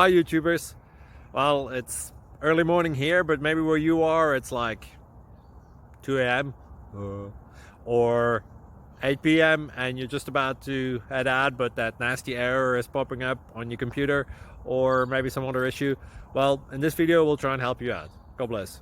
Hi YouTubers. Well, it's early morning here, but maybe where you are it's like 2 a.m. or 8 p.m. and you're just about to head out, but that nasty error is popping up on your computer, or maybe some other issue. Well, in this video we'll try and help you out. God bless.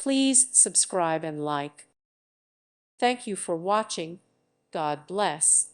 Please subscribe and like. Thank you for watching. God bless.